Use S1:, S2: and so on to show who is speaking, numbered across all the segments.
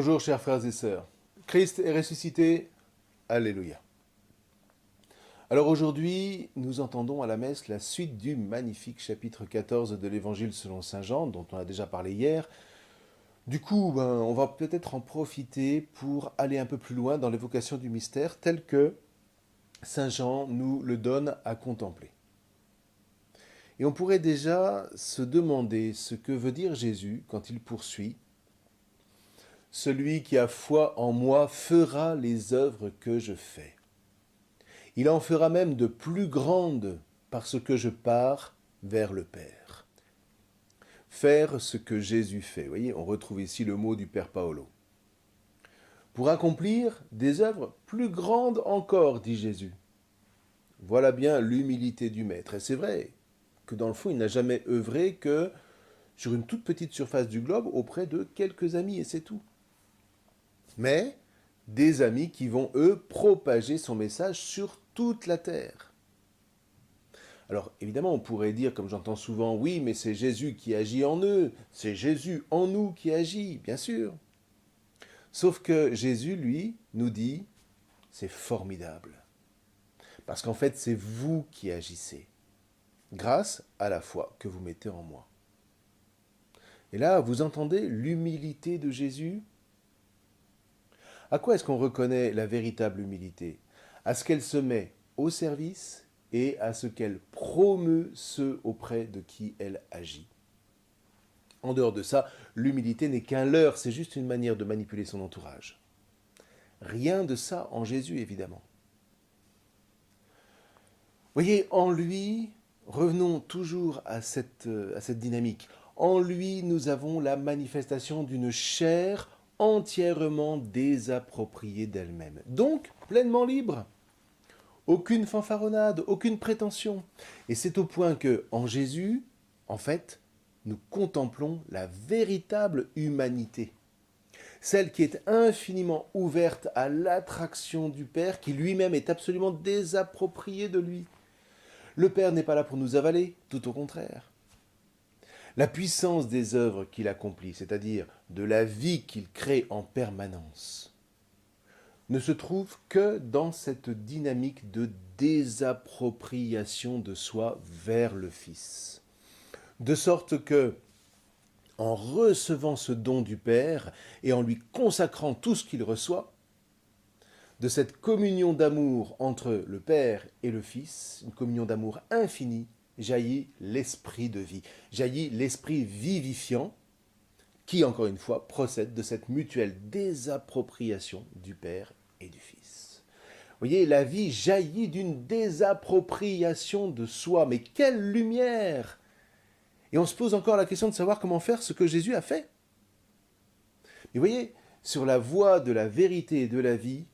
S1: Bonjour chers frères et sœurs. Christ est ressuscité. Alléluia. Alors aujourd'hui, nous entendons à la messe la suite du magnifique chapitre 14 de l'Évangile selon saint Jean, dont on a déjà parlé hier. Du coup, on va peut-être en profiter pour aller un peu plus loin dans l'évocation du mystère tel que saint Jean nous le donne à contempler. Et on pourrait déjà se demander ce que veut dire Jésus quand il poursuit « Celui qui a foi en moi fera les œuvres que je fais. Il en fera même de plus grandes parce que je pars vers le Père. » Faire ce que Jésus fait. Vous voyez, on retrouve ici le mot du Père Paolo. Pour accomplir des œuvres plus grandes encore, dit Jésus. Voilà bien l'humilité du Maître. Et c'est vrai que dans le fond, il n'a jamais œuvré que sur une toute petite surface du globe auprès de quelques amis, et c'est tout. Mais des amis qui vont, eux, propager son message sur toute la terre. Alors, évidemment, on pourrait dire, comme j'entends souvent, oui, mais c'est Jésus qui agit en eux, c'est Jésus en nous qui agit, bien sûr. Sauf que Jésus, lui, nous dit, c'est formidable. Parce qu'en fait, c'est vous qui agissez, grâce à la foi que vous mettez en moi. Et là, vous entendez l'humilité de Jésus ? À quoi est-ce qu'on reconnaît la véritable humilité ? À ce qu'elle se met au service et à ce qu'elle promeut ceux auprès de qui elle agit. En dehors de ça, l'humilité n'est qu'un leurre, c'est juste une manière de manipuler son entourage. Rien de ça en Jésus, évidemment. Voyez, en lui, revenons toujours à cette dynamique. En lui, nous avons la manifestation d'une chair entièrement désappropriée d'elle-même. Donc, pleinement libre. Aucune fanfaronnade, aucune prétention. Et c'est au point que, en Jésus, en fait, nous contemplons la véritable humanité. Celle qui est infiniment ouverte à l'attraction du Père, qui lui-même est absolument désapproprié de lui. Le Père n'est pas là pour nous avaler, tout au contraire. La puissance des œuvres qu'il accomplit, c'est-à-dire de la vie qu'il crée en permanence, ne se trouve que dans cette dynamique de désappropriation de soi vers le Fils. De sorte que, en recevant ce don du Père et en lui consacrant tout ce qu'il reçoit, de cette communion d'amour entre le Père et le Fils, une communion d'amour infinie, jaillit l'esprit de vie, jaillit l'esprit vivifiant qui, encore une fois, procède de cette mutuelle désappropriation du Père et du Fils. Vous voyez, la vie jaillit d'une désappropriation de soi, mais quelle lumière! Et on se pose encore la question de savoir comment faire ce que Jésus a fait. Mais vous voyez, sur la voie de la vérité et de la vie,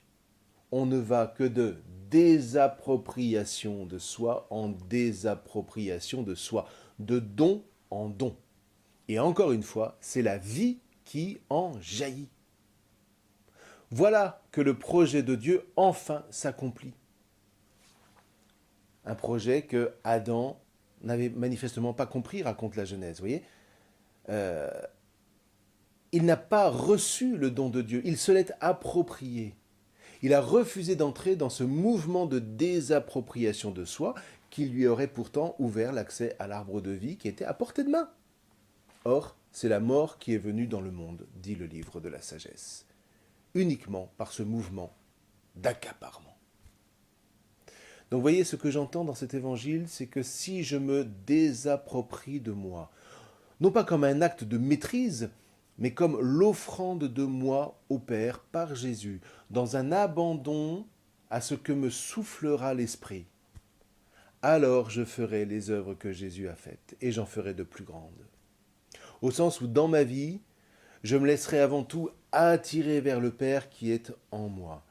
S1: on ne va que de désappropriation de soi en désappropriation de soi, de don en don. Et encore une fois, c'est la vie qui en jaillit. Voilà que le projet de Dieu enfin s'accomplit. Un projet que Adam n'avait manifestement pas compris, raconte la Genèse, vous voyez. Il n'a pas reçu le don de Dieu, il se l'est approprié. Il a refusé d'entrer dans ce mouvement de désappropriation de soi qui lui aurait pourtant ouvert l'accès à l'arbre de vie qui était à portée de main. Or, c'est la mort qui est venue dans le monde, dit le livre de la sagesse, uniquement par ce mouvement d'accaparement. Donc voyez, ce que j'entends dans cet évangile, c'est que si je me désapproprie de moi, non pas comme un acte de maîtrise, mais comme l'offrande de moi au Père par Jésus, dans un abandon à ce que me soufflera l'Esprit, alors je ferai les œuvres que Jésus a faites, et j'en ferai de plus grandes. Au sens où dans ma vie, je me laisserai avant tout attirer vers le Père qui est en moi.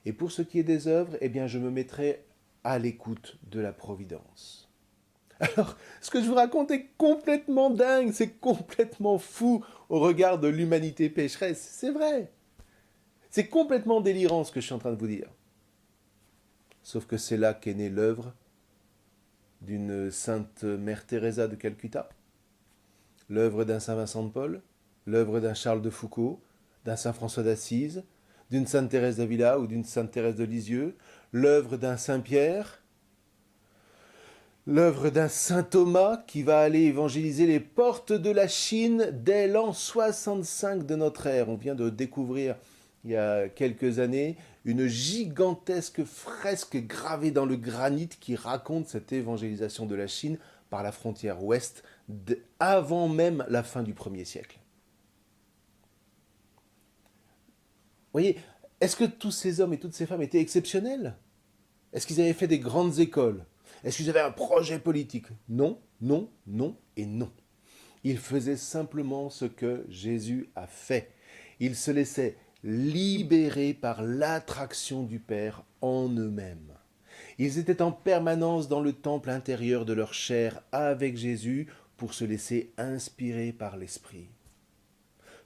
S1: Et pour ce qui est des œuvres, eh bien je me mettrai à l'écoute de la providence. Alors, ce que je vous raconte est complètement dingue, c'est complètement fou au regard de l'humanité pécheresse, c'est vrai. C'est complètement délirant ce que je suis en train de vous dire. Sauf que c'est là qu'est née l'œuvre d'une sainte Mère Teresa de Calcutta, l'œuvre d'un Saint Vincent de Paul, l'œuvre d'un Charles de Foucault, d'un saint François d'Assise, d'une sainte Thérèse d'Avila ou d'une sainte Thérèse de Lisieux, l'œuvre d'un saint Pierre, l'œuvre d'un saint Thomas qui va aller évangéliser les portes de la Chine dès l'an 65 de notre ère. On vient de découvrir il y a quelques années une gigantesque fresque gravée dans le granit qui raconte cette évangélisation de la Chine par la frontière ouest avant même la fin du 1er siècle. Vous voyez, est-ce que tous ces hommes et toutes ces femmes étaient exceptionnels? Est-ce qu'ils avaient fait des grandes écoles? Est-ce qu'ils avaient un projet politique? Non, non, non et non. Ils faisaient simplement ce que Jésus a fait. Ils se laissaient libérer par l'attraction du Père en eux-mêmes. Ils étaient en permanence dans le temple intérieur de leur chair avec Jésus pour se laisser inspirer par l'Esprit.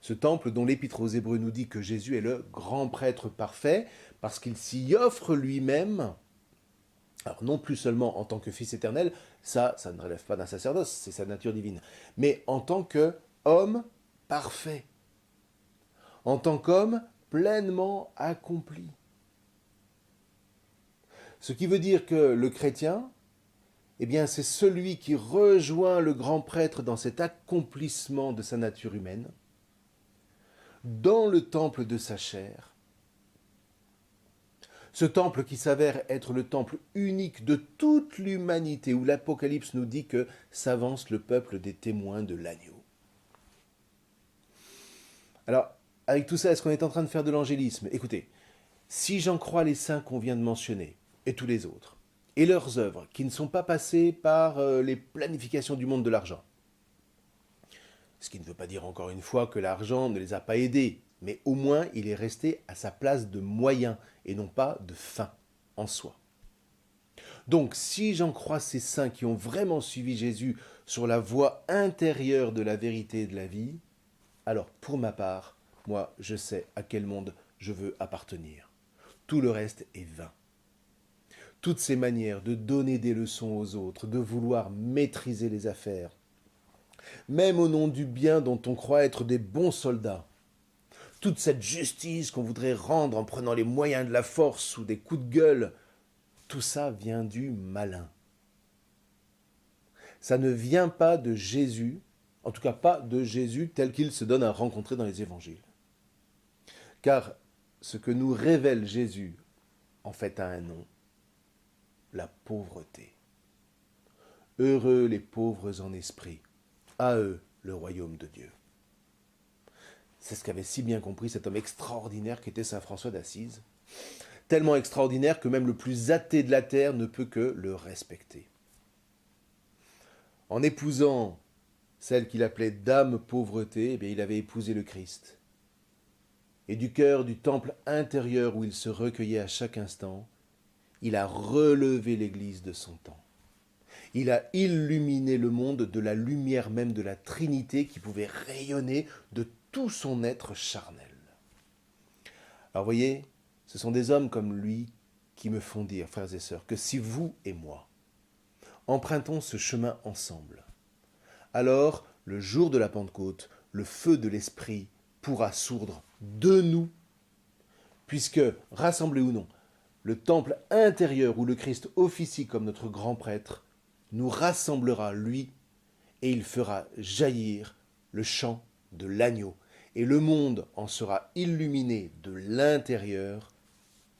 S1: Ce temple dont l'Épître aux Hébreux nous dit que Jésus est le grand prêtre parfait parce qu'il s'y offre lui-même. Alors non plus seulement en tant que Fils éternel, ça ne relève pas d'un sacerdoce, c'est sa nature divine, mais en tant qu'homme parfait, en tant qu'homme pleinement accompli. Ce qui veut dire que le chrétien, eh bien, c'est celui qui rejoint le grand prêtre dans cet accomplissement de sa nature humaine, dans le temple de sa chair. Ce temple qui s'avère être le temple unique de toute l'humanité, où l'Apocalypse nous dit que s'avance le peuple des témoins de l'agneau. Alors, avec tout ça, est-ce qu'on est en train de faire de l'angélisme? Écoutez, si j'en crois les saints qu'on vient de mentionner, et tous les autres, et leurs œuvres, qui ne sont pas passées par les planifications du monde de l'argent, ce qui ne veut pas dire encore une fois que l'argent ne les a pas aidés, mais au moins il est resté à sa place de moyen et non pas de fin en soi. Donc si j'en crois ces saints qui ont vraiment suivi Jésus sur la voie intérieure de la vérité et de la vie, alors pour ma part, moi je sais à quel monde je veux appartenir. Tout le reste est vain. Toutes ces manières de donner des leçons aux autres, de vouloir maîtriser les affaires, même au nom du bien dont on croit être des bons soldats, toute cette justice qu'on voudrait rendre en prenant les moyens de la force ou des coups de gueule, tout ça vient du malin. Ça ne vient pas de Jésus, en tout cas pas de Jésus tel qu'il se donne à rencontrer dans les évangiles. Car ce que nous révèle Jésus, en fait, a un nom, la pauvreté. Heureux les pauvres en esprit, à eux le royaume de Dieu. C'est ce qu'avait si bien compris cet homme extraordinaire qu'était saint François d'Assise, tellement extraordinaire que même le plus athée de la terre ne peut que le respecter. En épousant celle qu'il appelait Dame Pauvreté, eh bien, il avait épousé le Christ. Et du cœur du temple intérieur où il se recueillait à chaque instant, il a relevé l'Église de son temps. Il a illuminé le monde de la lumière même de la Trinité qui pouvait rayonner de tout son être charnel. Alors voyez, ce sont des hommes comme lui qui me font dire, frères et sœurs, que si vous et moi empruntons ce chemin ensemble, alors le jour de la Pentecôte, le feu de l'Esprit pourra sourdre de nous, puisque, rassemblés ou non, le temple intérieur où le Christ officie comme notre grand prêtre nous rassemblera, lui, et il fera jaillir le chant de l'agneau. Et le monde en sera illuminé de l'intérieur,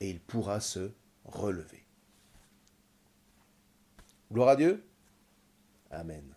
S1: et il pourra se relever. Gloire à Dieu. Amen.